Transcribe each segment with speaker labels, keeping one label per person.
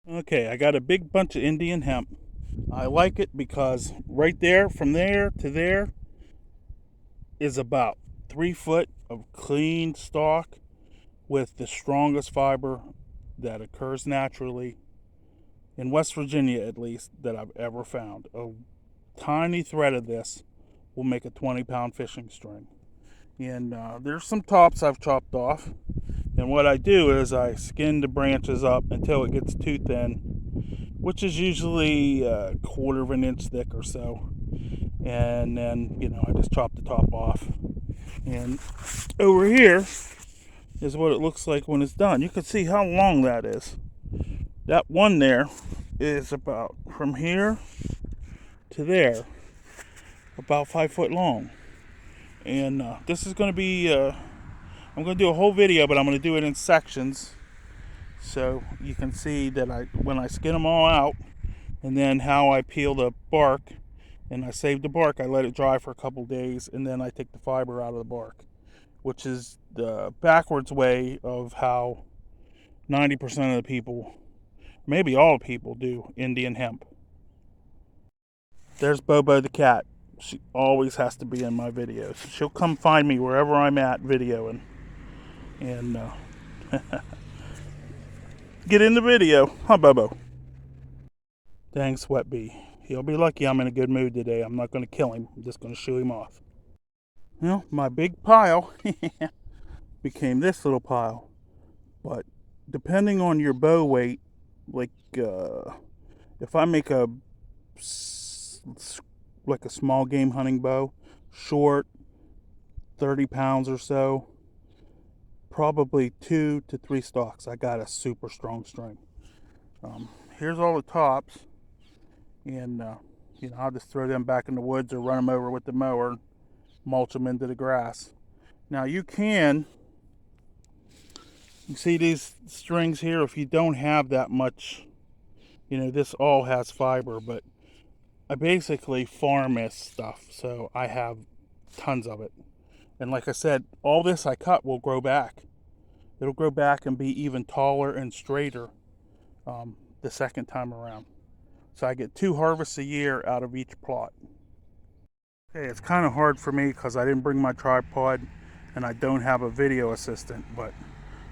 Speaker 1: Okay, I got a big bunch of Indian hemp. I like it because right there, from there to there, is about 3 foot of clean stalk with the strongest fiber that occurs naturally in West Virginia, at least, that I've ever found. A tiny thread of this will make a 20-pound fishing string. And there's some tops I've chopped off. And what I do is I skin the branches up until it gets too thin, which is usually a quarter of an inch thick or so. And then, I just chop the top off. And over here is what it looks like when it's done. You can see how long that is. That one there is about from here to there, about 5 foot long. And this is going to be, I'm going to do a whole video, but I'm going to do it in sections. So you can see that when I skin them all out, and then how I peel the bark, and I save the bark, I let it dry for a couple days, and then I take the fiber out of the bark, which is the backwards way of how 90% of the people, maybe all people, do Indian hemp. There's Bobo the cat. She always has to be in my videos. She'll come find me wherever I'm at videoing. And get in the video. Huh, Bobo? Dang, Sweat Bee. He'll be lucky I'm in a good mood today. I'm not going to kill him. I'm just going to shoo him off. Well, my big pile became this little pile. But depending on your bow weight, like if I make a small game hunting bow, short, 30 pounds or so, probably 2 to 3 stalks. I got a super strong string. Here's all the tops, and I'll just throw them back in the woods or run them over with the mower and mulch them into the grass. Now you see these strings here, if you don't have that much, this all has fiber, but I basically farm this stuff, so I have tons of it. And like I said, all this I cut will grow back. It'll grow back and be even taller and straighter the second time around. So I get 2 harvests a year out of each plot. Okay, it's kind of hard for me because I didn't bring my tripod and I don't have a video assistant, but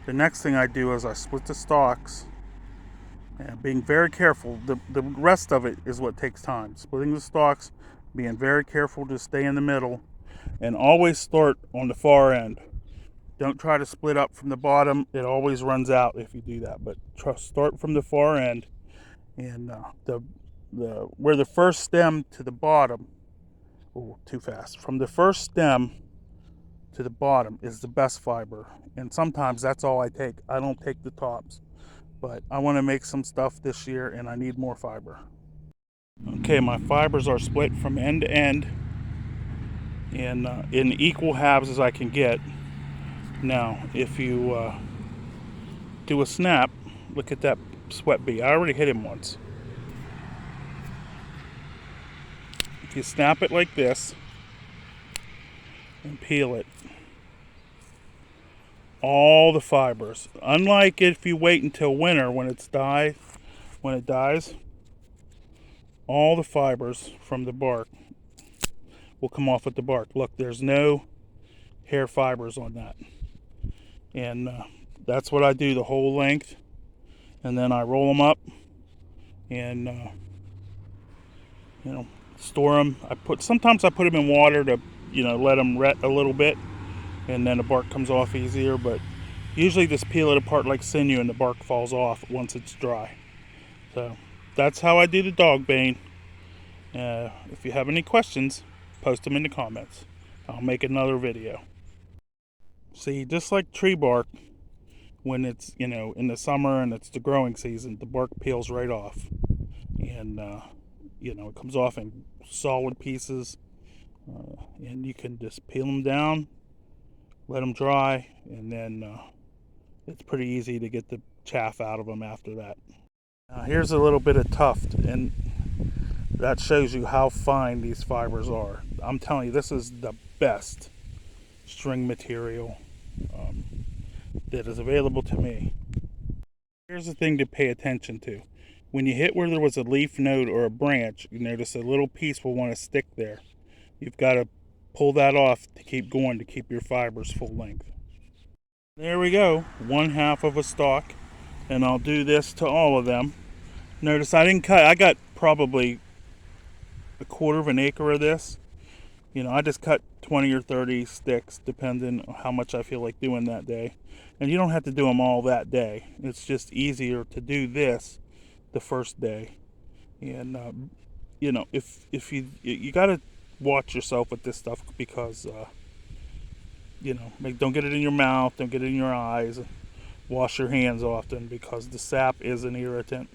Speaker 1: the next thing I do is I split the stalks, and being very careful. The rest of it is what takes time. Splitting the stalks, being very careful to stay in the middle, and always start on the far end. Don't try to split up from the bottom. It always runs out if you do that. But start from the far end, and where the first stem to the bottom. Oh, too fast. From the first stem to the bottom is the best fiber, and sometimes that's all I take. I don't take the tops, but I want to make some stuff this year, and I need more fiber. Okay, my fibers are split from end to end, and in equal halves as I can get. Now, if you do a snap, look at that Sweat Bee. I already hit him once. If you snap it like this and peel it, all the fibers, unlike if you wait until winter when it dies, all the fibers from the bark will come off with the bark. Look, there's no hair fibers on that. And that's what I do the whole length, and then I roll them up and store them. Sometimes I put them in water to let them wet a little bit, and then the bark comes off easier, but usually just peel it apart like sinew and the bark falls off once it's dry. So that's how I do the dogbane. If you have any questions, post them in the comments. I'll make another video. See, just like tree bark, when it's in the summer and it's the growing season, the bark peels right off, and it comes off in solid pieces, and you can just peel them down, let them dry, and then it's pretty easy to get the chaff out of them after that. Now here's a little bit of tuft, and that shows you how fine these fibers are. I'm telling you, this is the best string material that is available to me. Here's the thing to pay attention to. when you hit where there was a leaf node or a branch, you notice a little piece will want to stick there. You've got to pull that off to keep going, to keep your fibers full length. There we go, 1/2 of a stalk, and I'll do this to all of them. Notice I didn't cut. I got probably 1/4 of an acre of this. I just cut 20 or 30 sticks, depending on how much I feel like doing that day. And you don't have to do them all that day. It's just easier to do this the first day. And if you got to watch yourself with this stuff, because don't get it in your mouth, don't get it in your eyes. Wash your hands often, because the sap is an irritant.